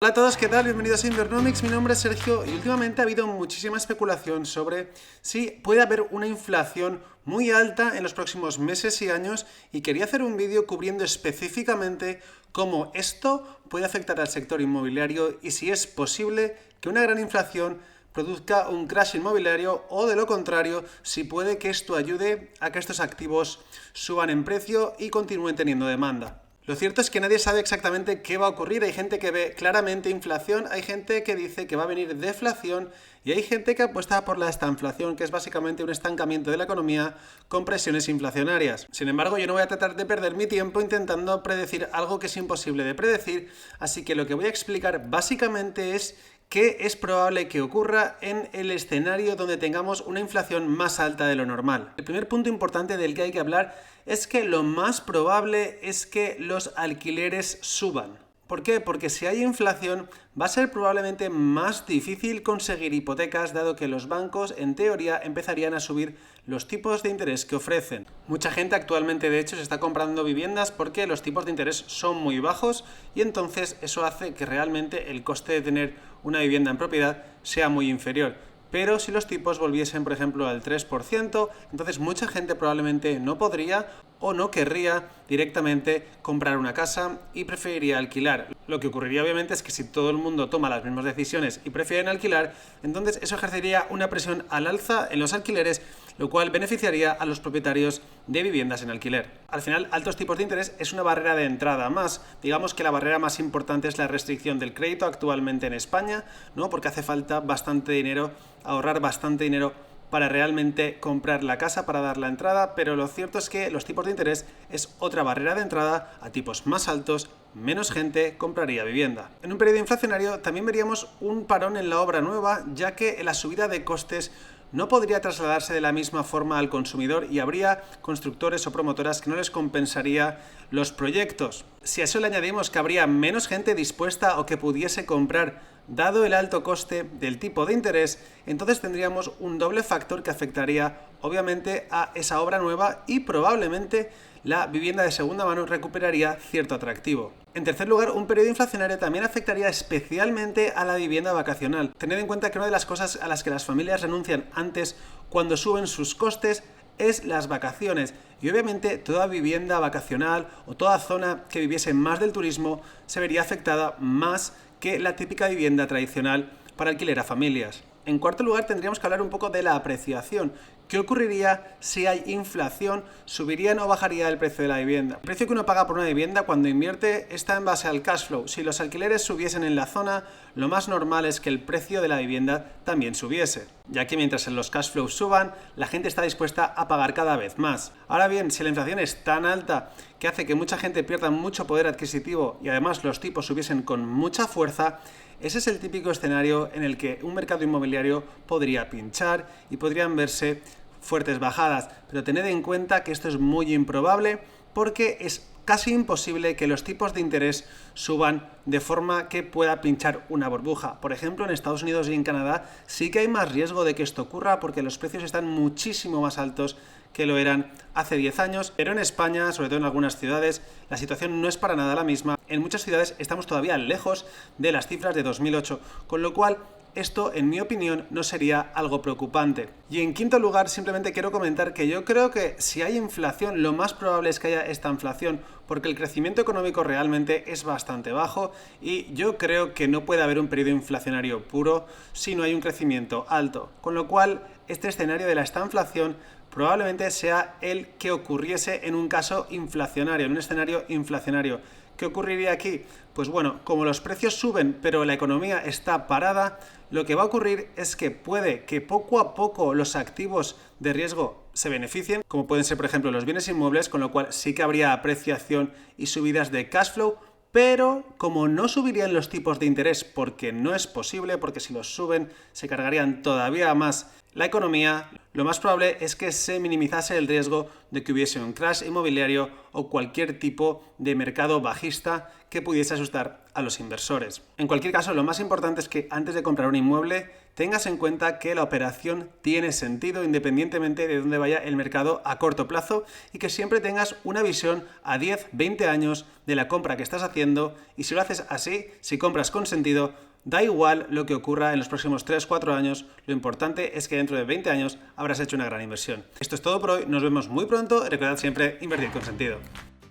Hola a todos, ¿qué tal? Bienvenidos a Invernomics, mi nombre es Sergio y últimamente ha habido muchísima especulación sobre si puede haber una inflación muy alta en los próximos meses y años y quería hacer un vídeo cubriendo específicamente cómo esto puede afectar al sector inmobiliario y si es posible que una gran inflación produzca un crash inmobiliario o de lo contrario, si puede que esto ayude a que estos activos suban en precio y continúen teniendo demanda. Lo cierto es que nadie sabe exactamente qué va a ocurrir. Hay gente que ve claramente inflación, hay gente que dice que va a venir deflación y hay gente que apuesta por la estanflación, que es básicamente un estancamiento de la economía con presiones inflacionarias. Sin embargo, yo no voy a tratar de perder mi tiempo intentando predecir algo que es imposible de predecir, así que lo que voy a explicar básicamente es qué es probable que ocurra en el escenario donde tengamos una inflación más alta de lo normal. El primer punto importante del que hay que hablar es que lo más probable es que los alquileres suban. ¿Por qué? Porque si hay inflación va a ser probablemente más difícil conseguir hipotecas, dado que los bancos en teoría empezarían a subir los tipos de interés que ofrecen. Mucha gente actualmente de hecho se está comprando viviendas porque los tipos de interés son muy bajos y entonces eso hace que realmente el coste de tener una vivienda en propiedad sea muy inferior. Pero si los tipos volviesen, por ejemplo, al 3%, entonces mucha gente probablemente no podría o no querría directamente comprar una casa y preferiría alquilar. Lo que ocurriría obviamente es que si todo el mundo toma las mismas decisiones y prefieren alquilar, entonces eso ejercería una presión al alza en los alquileres, lo cual beneficiaría a los propietarios de viviendas en alquiler. Al final, altos tipos de interés es una barrera de entrada más. Digamos que la barrera más importante es la restricción del crédito actualmente en España, ¿no? Porque hace falta bastante dinero, ahorrar bastante dinero para realmente comprar la casa, para dar la entrada, pero lo cierto es que los tipos de interés es otra barrera de entrada. A tipos más altos, menos gente compraría vivienda. En un periodo inflacionario también veríamos un parón en la obra nueva, ya que la subida de costes no podría trasladarse de la misma forma al consumidor y habría constructores o promotoras que no les compensaría los proyectos. Si a eso le añadimos que habría menos gente dispuesta o que pudiese comprar dado el alto coste del tipo de interés, entonces tendríamos un doble factor que afectaría obviamente a esa obra nueva y probablemente la vivienda de segunda mano recuperaría cierto atractivo. En tercer lugar, un periodo inflacionario también afectaría especialmente a la vivienda vacacional. Tened en cuenta que una de las cosas a las que las familias renuncian antes cuando suben sus costes es las vacaciones y obviamente toda vivienda vacacional o toda zona que viviese más del turismo se vería afectada más que la típica vivienda tradicional para alquiler a familias. En cuarto lugar, tendríamos que hablar un poco de la apreciación. ¿Qué ocurriría si hay inflación? ¿Subiría o bajaría el precio de la vivienda? El precio que uno paga por una vivienda cuando invierte está en base al cash flow. Si los alquileres subiesen en la zona, lo más normal es que el precio de la vivienda también subiese, ya que mientras los cash flows suban, la gente está dispuesta a pagar cada vez más. Ahora bien, si la inflación es tan alta que hace que mucha gente pierda mucho poder adquisitivo y además los tipos subiesen con mucha fuerza, ese es el típico escenario en el que un mercado inmobiliario podría pinchar y podrían verse fuertes bajadas. Pero tened en cuenta que esto es muy improbable porque es casi imposible que los tipos de interés suban de forma que pueda pinchar una burbuja. Por ejemplo, en Estados Unidos y en Canadá sí que hay más riesgo de que esto ocurra porque los precios están muchísimo más altos que lo eran hace 10 años, pero en España, sobre todo en algunas ciudades, la situación no es para nada la misma. En muchas ciudades estamos todavía lejos de las cifras de 2008, con lo cual esto, en mi opinión, no sería algo preocupante. Y en quinto lugar, simplemente quiero comentar que yo creo que si hay inflación, lo más probable es que haya esta inflación, porque el crecimiento económico realmente es bastante bajo y yo creo que no puede haber un periodo inflacionario puro si no hay un crecimiento alto. Con lo cual, este escenario de la estanflación probablemente sea el que ocurriese en un caso inflacionario, en un escenario inflacionario. ¿Qué ocurriría aquí? Pues bueno, como los precios suben pero la economía está parada, lo que va a ocurrir es que puede que poco a poco los activos de riesgo se beneficien, como pueden ser por ejemplo los bienes inmuebles, con lo cual sí que habría apreciación y subidas de cash flow, pero como no subirían los tipos de interés porque no es posible, porque si los suben se cargarían todavía más la economía, lo más probable es que se minimizase el riesgo de que hubiese un crash inmobiliario o cualquier tipo de mercado bajista que pudiese asustar a los inversores. En cualquier caso, lo más importante es que antes de comprar un inmueble tengas en cuenta que la operación tiene sentido independientemente de dónde vaya el mercado a corto plazo y que siempre tengas una visión a 10, 20 años de la compra que estás haciendo, y si lo haces así, si compras con sentido, da igual lo que ocurra en los próximos 3-4 años, lo importante es que dentro de 20 años habrás hecho una gran inversión. Esto es todo por hoy, nos vemos muy pronto y recordad siempre invertir con sentido.